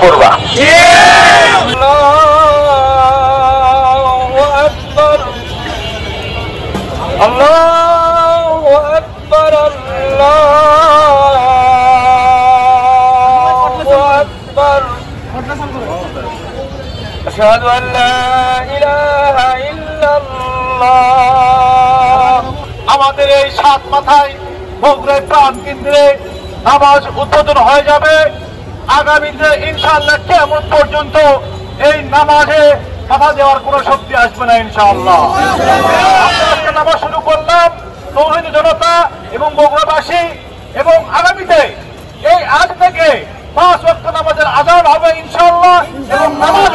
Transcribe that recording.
করবা। আল্লাহু আকবার, আল্লাহু আকবার। আশহাদু আল লা ইলাহা ইল্লাল্লাহ। আমাদের এই সাত মাথায় বগুড়ার প্রাণ কেন্দ্রে নামাজ উদ্বোধন হয়ে যাবে। আগামীতে ইনশাআল্লাহ কিয়ামত পর্যন্ত এই নামাজে বাধা দেওয়ার কোন শক্তি আসবে না ইনশাআল্লাহ। আমরা নামাজ শুরু করলাম, তৌহিদি জনতা এবং বগুড়াবাসী, এবং আগামীতে এই আজ থেকে 5 ওয়াক্ত নামাজের আযান হবে ইনশাআল্লাহ, এবং নামাজ